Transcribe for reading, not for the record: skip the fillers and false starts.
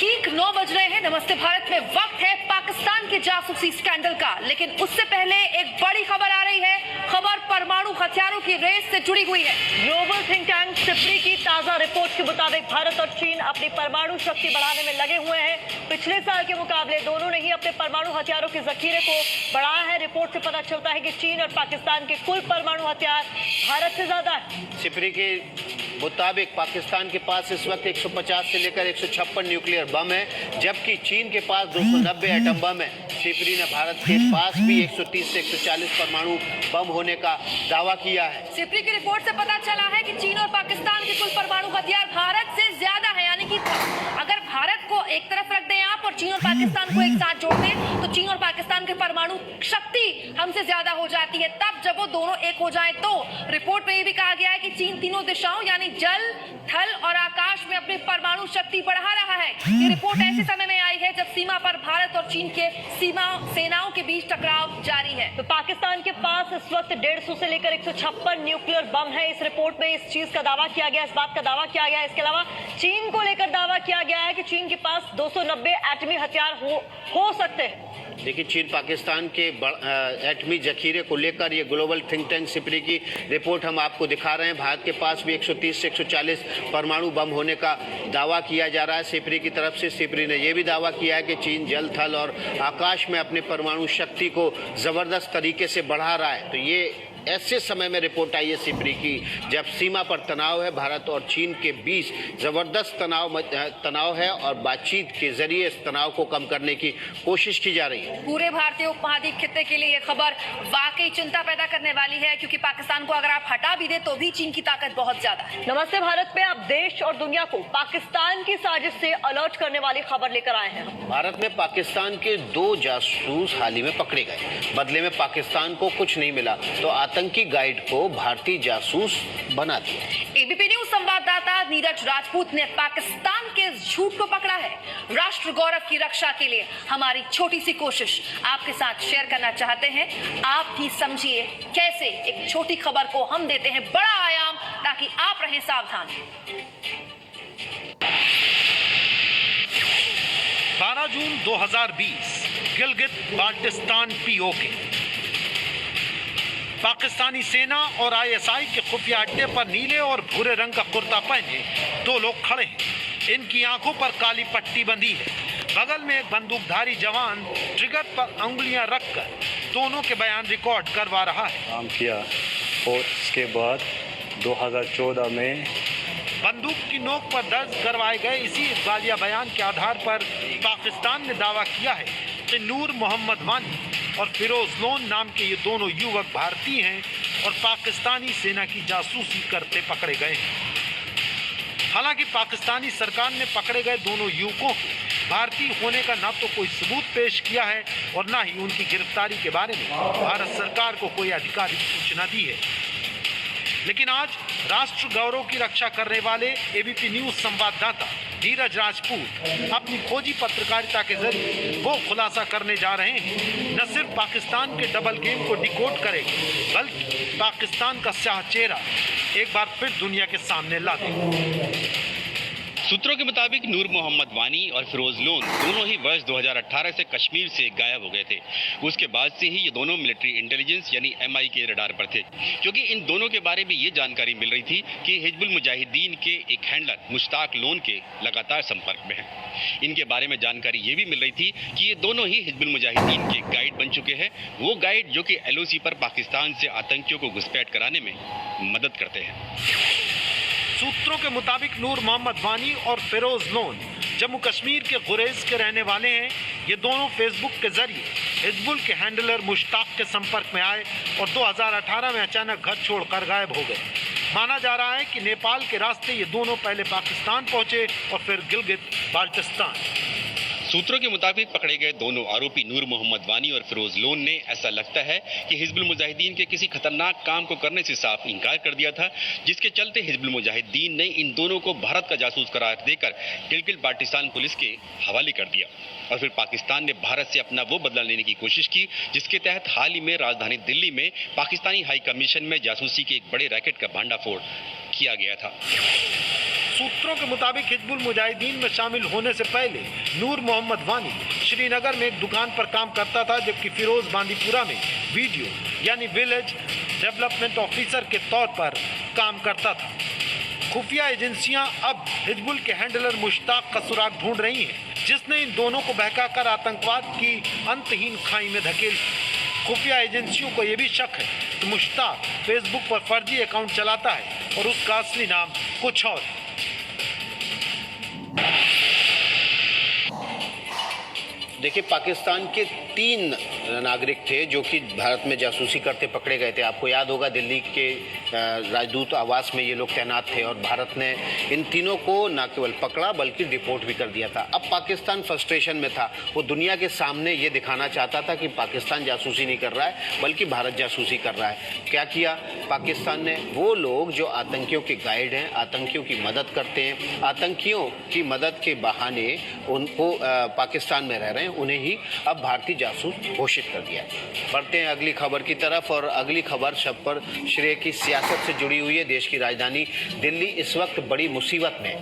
ठीक 9 बज रहे हैं। नमस्ते भारत में वक्त है पाकिस्तान के जासूसी स्कैंडल का, लेकिन उससे पहले एक बड़ी खबर आ रही है। खबर परमाणु हथियारों की रेस से जुड़ी हुई है। ग्लोबल थिंक टैंक सिप्री की ताजा रिपोर्ट के मुताबिक भारत और चीन अपनी परमाणु शक्ति बढ़ाने में लगे हुए हैं। पिछले साल के मुकाबले दोनों ने ही अपने परमाणु हथियारों के जखीरे को बढ़ाया है। रिपोर्ट से पता चलता है कि चीन और पाकिस्तान के कुल परमाणु हथियार भारत से ज्यादा है। सिप्री के मुताबिक पाकिस्तान के पास इस वक्त 150 से लेकर 156 न्यूक्लियर बम है, जबकि चीन के पास 290 एटम बम है। सिप्री ने भारत के पास भी 130 से 140 परमाणु बम होने का दावा किया है। सिप्री की रिपोर्ट से पता चला है कि चीन और पाकिस्तान के कुल परमाणु हथियार भारत से ज्यादा है, यानी कि अगर भारत को एक तरफ रख दें आप और चीन और पाकिस्तान को एक साथ जोड़ दें तो चीन और पाकिस्तान की परमाणु शक्ति हमसे ज्यादा हो जाती है। तब जब वो दोनों एक हो जाएं तो रिपोर्ट में ये भी कहा गया है कि चीन तीनों दिशाओं यानी जल, थल और आकाश में अपनी परमाणु शक्ति बढ़ा रहा है। ये रिपोर्ट ऐसे समय में आई है जब सीमा पर भारत और चीन के सेनाओं के बीच टकराव जारी है। तो पाकिस्तान के पास इस वक्त 150 से लेकर 156 न्यूक्लियर बम है। इस रिपोर्ट में इस चीज का दावा किया गया, इस बात का दावा किया गया। इसके अलावा चीन को लेकर दावा किया गया है कि चीन के पास 290 एटमी हथियार हो सकते हैं। देखिए, चीन पाकिस्तान के एटमी जखीरे को लेकर ये ग्लोबल थिंक टैंक सिप्री की रिपोर्ट हम आपको दिखा रहे हैं। भारत के पास भी 130 से 140 परमाणु बम होने का दावा किया जा रहा है सिप्री की तरफ से। सिप्री ने यह भी दावा किया है कि चीन जल, थल और आकाश में अपने परमाणु शक्ति को जबरदस्त तरीके से बढ़ा रहा है। तो ये ऐसे समय में रिपोर्ट आई है सिप्री की जब सीमा पर तनाव है, भारत और चीन के बीच जबरदस्त तनाव है और बातचीत के जरिए इस तनाव को कम करने की कोशिश की जा रही है। पूरे भारतीय उपमहाद्वीप खित्ते के लिए ये खबर वाकई चिंता पैदा करने वाली है, क्योंकि पाकिस्तान को अगर आप हटा भी दे तो भी चीन की ताकत बहुत ज्यादा है। नमस्ते भारत में आप देश और दुनिया को पाकिस्तान की साजिश से अलर्ट करने वाली खबर लेकर आए हैं। भारत में पाकिस्तान के 2 जासूस हाल ही में पकड़े गए। बदले में पाकिस्तान को कुछ नहीं मिला तो आतंकी गाइड को भारतीय जासूस बना दिया। एबीपी न्यूज संवाददाता नीरज राजपूत ने पाकिस्तान के झूठ को पकड़ा है। राष्ट्र गौरव की रक्षा के लिए हमारी छोटी सी कोशिश आपके साथ शेयर करना चाहते हैं। आप भी समझिए कैसे एक छोटी खबर को हम देते हैं बड़ा आयाम, ताकि आप रहें सावधान। 12 जून 2020 गिलगित बाल्टिस्तान पीओके। पाकिस्तानी सेना और आईएसआई के खुफिया अड्डे पर नीले और भूरे रंग का कुर्ता पहने 2 लोग खड़े हैं। इनकी आंखों पर काली पट्टी बंधी है। बगल में एक बंदूकधारी जवान ट्रिगर पर उंगलियां रखकर दोनों के बयान रिकॉर्ड करवा रहा है। काम किया और इसके बाद 2014 में बंदूक की नोक पर दर्ज करवाए गए इसी इकबालिया बयान के आधार पर पाकिस्तान ने दावा किया है कि नूर मोहम्मद वानी और फिरोज लोन नाम के ये दोनों युवक भारतीय हैं और पाकिस्तानी सेना की जासूसी करते पकड़े गए हैं। हालांकि पाकिस्तानी सरकार ने पकड़े गए दोनों युवकों को भारतीय होने का ना तो कोई सबूत पेश किया है और ना ही उनकी गिरफ्तारी के बारे में भारत सरकार को कोई आधिकारिक सूचना दी है। लेकिन आज राष्ट्र गौरव की रक्षा करने वाले एबीपी न्यूज संवाददाता नीरज राजपूत अपनी खोजी पत्रकारिता के जरिए वो खुलासा करने जा रहे हैं, न सिर्फ पाकिस्तान के डबल गेम को डिकोड करेंगे बल्कि पाकिस्तान का स्याह चेहरा एक बार फिर दुनिया के सामने ला देंगे। सूत्रों के मुताबिक नूर मोहम्मद वानी और फिरोज लोन दोनों ही वर्ष 2018 से कश्मीर से गायब हो गए थे। उसके बाद से ही ये दोनों मिलिट्री इंटेलिजेंस यानी एमआई के रडार पर थे, क्योंकि इन दोनों के बारे में ये जानकारी मिल रही थी कि हिजबुल मुजाहिदीन के एक हैंडलर मुश्ताक लोन के लगातार संपर्क में हैं। इनके बारे में जानकारी ये भी मिल रही थी कि ये दोनों ही हिजबुल मुजाहिदीन के गाइड बन चुके हैं, वो गाइड जो कि एलओसी पर पाकिस्तान से आतंकियों को घुसपैठ कराने में मदद करते हैं। सूत्रों के मुताबिक नूर मोहम्मद वानी और फिरोज लोन जम्मू कश्मीर के गुरेज के रहने वाले हैं। ये दोनों फेसबुक के जरिए हिजबुल के हैंडलर मुश्ताक के संपर्क में आए और 2018 में अचानक घर छोड़कर गायब हो गए। माना जा रहा है कि नेपाल के रास्ते ये दोनों पहले पाकिस्तान पहुंचे और फिर गिलगित बाल्टिस्तान। सूत्रों के मुताबिक पकड़े गए दोनों आरोपी नूर मोहम्मद वानी और फिरोज लोन ने ऐसा लगता है कि हिजबुल मुजाहिदीन के किसी खतरनाक काम को करने से साफ इनकार कर दिया था, जिसके चलते हिजबुल मुजाहिदीन ने इन दोनों को भारत का जासूस करार देकर गिलगित बाल्टिस्तान पुलिस के हवाले कर दिया। और फिर पाकिस्तान ने भारत से अपना वो बदला लेने की कोशिश की, जिसके तहत हाल ही में राजधानी दिल्ली में पाकिस्तानी हाई कमीशन में जासूसी के एक बड़े रैकेट का भांडाफोड़ किया गया था। सूत्रों के मुताबिक हिजबुल मुजाहिदीन में शामिल होने से पहले नूर मोहम्मद वानी श्रीनगर में एक दुकान पर काम करता था, जबकि फिरोज बांदीपुरा में वीडियो यानी विलेज डेवलपमेंट ऑफिसर के तौर पर काम करता था। खुफिया एजेंसियां अब हिजबुल के हैंडलर मुश्ताक का सुराग ढूंढ रही हैं, जिसने इन दोनों को बहकाकर आतंकवाद की अंतहीन खाई में धकेल। खुफिया एजेंसियों को यह भी शक है कि मुश्ताक फेसबुक पर फर्जी अकाउंट चलाता है और उसका असली नाम कुछ और है। देखिए, पाकिस्तान के 3 नागरिक थे जो कि भारत में जासूसी करते पकड़े गए थे। आपको याद होगा, दिल्ली के राजदूत आवास में ये लोग तैनात थे और भारत ने इन तीनों को न केवल पकड़ा बल्कि डिपोर्ट भी कर दिया था। अब पाकिस्तान फ्रस्ट्रेशन में था, वो दुनिया के सामने ये दिखाना चाहता था कि पाकिस्तान जासूसी नहीं कर रहा है बल्कि भारत जासूसी कर रहा है। क्या किया पाकिस्तान ने? वो लोग जो आतंकियों के गाइड हैं, आतंकियों की मदद करते हैं, आतंकियों की मदद के बहाने उनको पाकिस्तान में रह रहे हैं, उन्हें ही अब भारतीय जासूस घोषित कर दिया। बढ़ते हैं अगली खबर की तरफ, और अगली खबर शब्द पर श्रेय की सियासत से जुड़ी हुई है। देश की राजधानी दिल्ली इस वक्त बड़ी मुसीबत में है।